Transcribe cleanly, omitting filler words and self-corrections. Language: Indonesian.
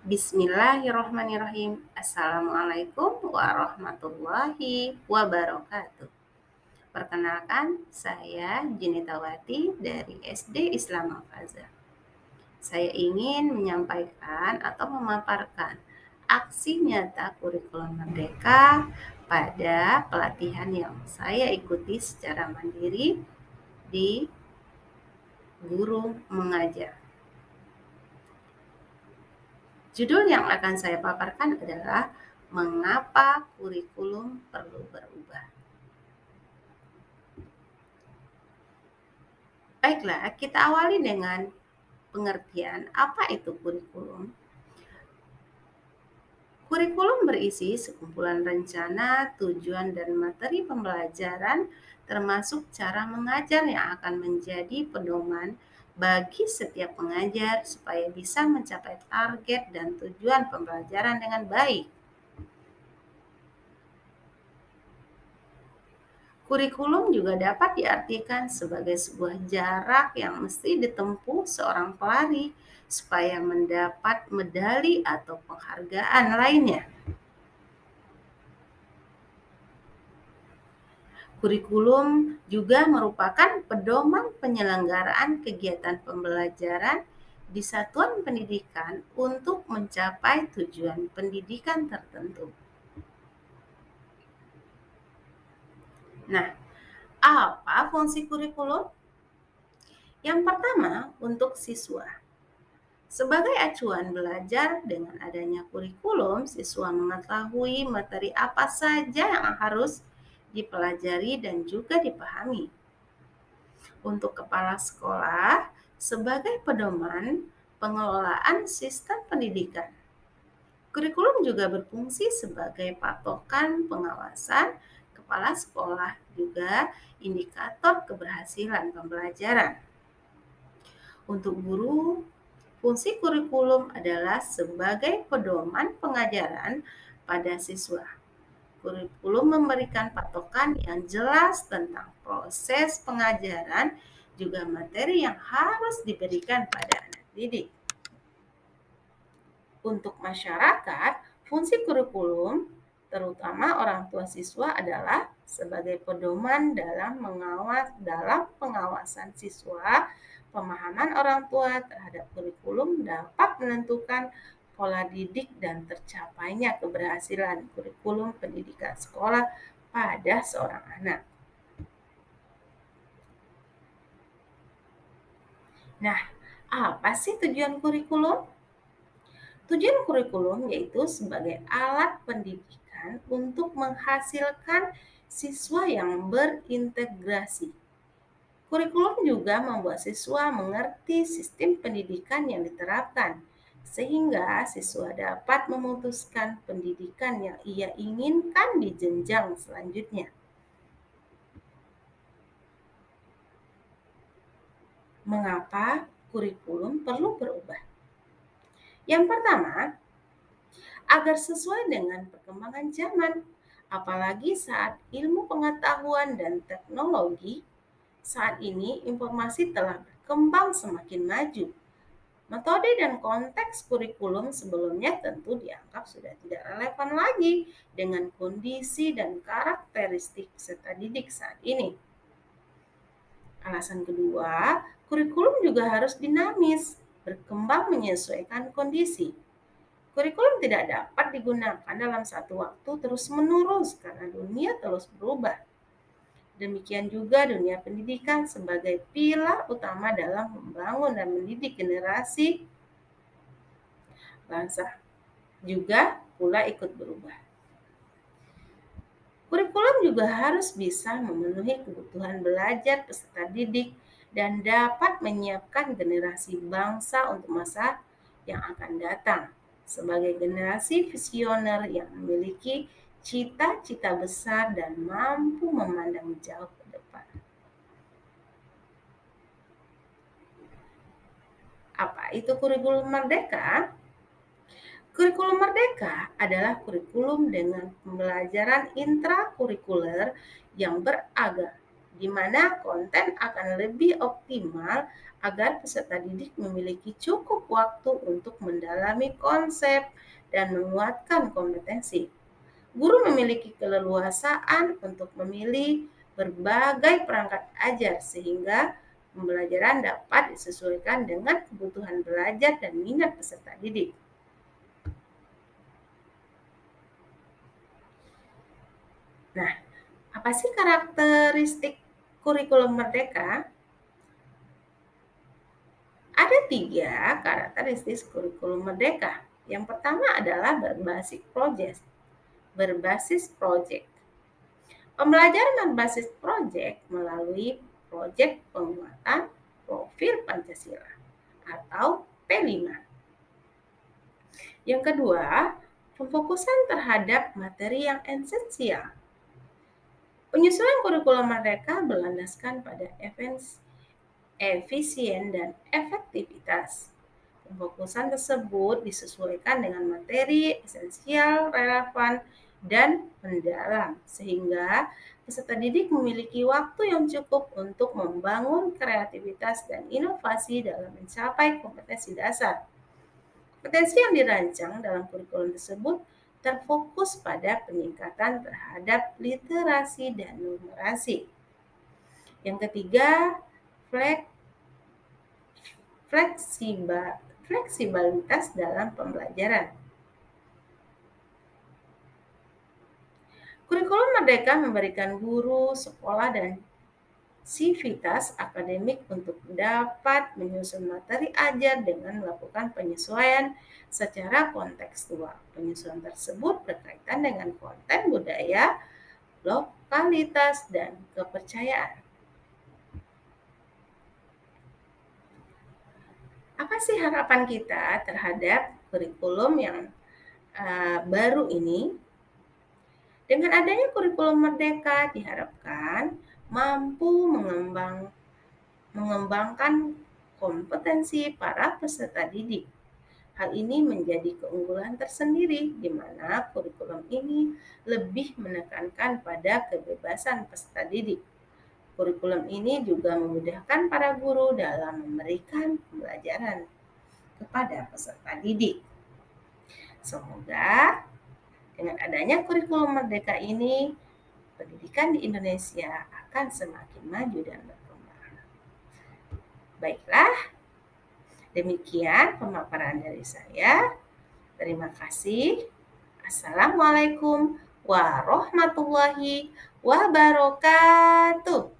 Bismillahirrahmanirrahim. Assalamualaikum warahmatullahi wabarakatuh. Perkenalkan, saya Jinitawati dari SD Islam Al-Fazar. Saya ingin menyampaikan atau memaparkan aksi nyata kurikulum merdeka pada pelatihan yang saya ikuti secara mandiri di Guru Mengajar. Judul yang akan saya paparkan adalah mengapa kurikulum perlu berubah. Baiklah, kita awali dengan pengertian apa itu kurikulum. Kurikulum berisi sekumpulan rencana, tujuan, dan materi pembelajaran termasuk cara mengajar yang akan menjadi pedoman bagi setiap pengajar supaya bisa mencapai target dan tujuan pembelajaran dengan baik. Kurikulum juga dapat diartikan sebagai sebuah jarak yang mesti ditempuh seorang pelari supaya mendapat medali atau penghargaan lainnya. Kurikulum juga merupakan pedoman penyelenggaraan kegiatan pembelajaran di satuan pendidikan untuk mencapai tujuan pendidikan tertentu. Nah, apa fungsi kurikulum? Yang pertama, untuk siswa. Sebagai acuan belajar, dengan adanya kurikulum, siswa mengetahui materi apa saja yang harus dipelajari dan juga dipahami. Untuk kepala sekolah, sebagai pedoman pengelolaan sistem pendidikan. Kurikulum juga berfungsi sebagai patokan pengawasan kepala sekolah, juga indikator keberhasilan pembelajaran. Untuk guru, fungsi kurikulum adalah sebagai pedoman pengajaran pada siswa. Kurikulum memberikan patokan yang jelas tentang proses pengajaran, juga materi yang harus diberikan pada anak didik. Untuk masyarakat, fungsi kurikulum, terutama orang tua siswa, adalah sebagai pedoman dalam pengawasan siswa. Pemahaman orang tua terhadap kurikulum dapat menentukan pola didik dan tercapainya keberhasilan kurikulum pendidikan sekolah pada seorang anak. Nah, apa sih tujuan kurikulum? Tujuan kurikulum yaitu sebagai alat pendidikan untuk menghasilkan siswa yang berintegrasi. Kurikulum juga membuat siswa mengerti sistem pendidikan yang diterapkan, sehingga siswa dapat memutuskan pendidikan yang ia inginkan di jenjang selanjutnya. Mengapa kurikulum perlu berubah? Yang pertama, agar sesuai dengan perkembangan zaman, apalagi saat ilmu pengetahuan dan teknologi saat ini informasi telah berkembang semakin maju. Metode dan konteks kurikulum sebelumnya tentu dianggap sudah tidak relevan lagi dengan kondisi dan karakteristik peserta didik saat ini. Alasan kedua, kurikulum juga harus dinamis, berkembang menyesuaikan kondisi. Kurikulum tidak dapat digunakan dalam satu waktu terus-menerus karena dunia terus berubah. Demikian juga dunia pendidikan sebagai pilar utama dalam membangun dan mendidik generasi bangsa juga pula ikut berubah. Kurikulum juga harus bisa memenuhi kebutuhan belajar peserta didik dan dapat menyiapkan generasi bangsa untuk masa yang akan datang sebagai generasi visioner yang memiliki cita-cita besar dan mampu memandang jauh ke depan. Apa itu kurikulum merdeka? Kurikulum merdeka adalah kurikulum dengan pembelajaran intrakurikuler yang beragam di mana konten akan lebih optimal agar peserta didik memiliki cukup waktu untuk mendalami konsep dan menguatkan kompetensi. Guru memiliki keleluasaan untuk memilih berbagai perangkat ajar sehingga pembelajaran dapat disesuaikan dengan kebutuhan belajar dan minat peserta didik. Nah, apa sih karakteristik kurikulum merdeka? Ada 3 karakteristik kurikulum merdeka. Yang pertama adalah berbasis project. Pembelajaran berbasis project melalui proyek penguatan profil Pancasila atau P5. Yang kedua, pemfokusan terhadap materi yang esensial. Penyusunan kurikulum merdeka berlandaskan pada efisien dan efektivitas. Pemfokusan tersebut disesuaikan dengan materi esensial, relevan, dan mendalam, sehingga peserta didik memiliki waktu yang cukup untuk membangun kreativitas dan inovasi dalam mencapai kompetensi dasar. Kompetensi yang dirancang dalam kurikulum tersebut terfokus pada peningkatan terhadap literasi dan numerasi. Yang ketiga, fleksibilitas dalam pembelajaran. Kurikulum merdeka memberikan guru, sekolah, dan sivitas akademik untuk dapat menyusun materi ajar dengan melakukan penyesuaian secara kontekstual. Penyesuaian tersebut berkaitan dengan konten budaya, lokalitas, dan kepercayaan. Apa sih harapan kita terhadap kurikulum yang baru ini? Dengan adanya kurikulum merdeka diharapkan mampu mengembangkan kompetensi para peserta didik. Hal ini menjadi keunggulan tersendiri di mana kurikulum ini lebih menekankan pada kebebasan peserta didik. Kurikulum ini juga memudahkan para guru dalam memberikan pembelajaran kepada peserta didik. Semoga dengan adanya kurikulum merdeka ini, pendidikan di Indonesia akan semakin maju dan berkembang. Baiklah, demikian pemaparan dari saya. Terima kasih. Assalamualaikum warahmatullahi wabarakatuh.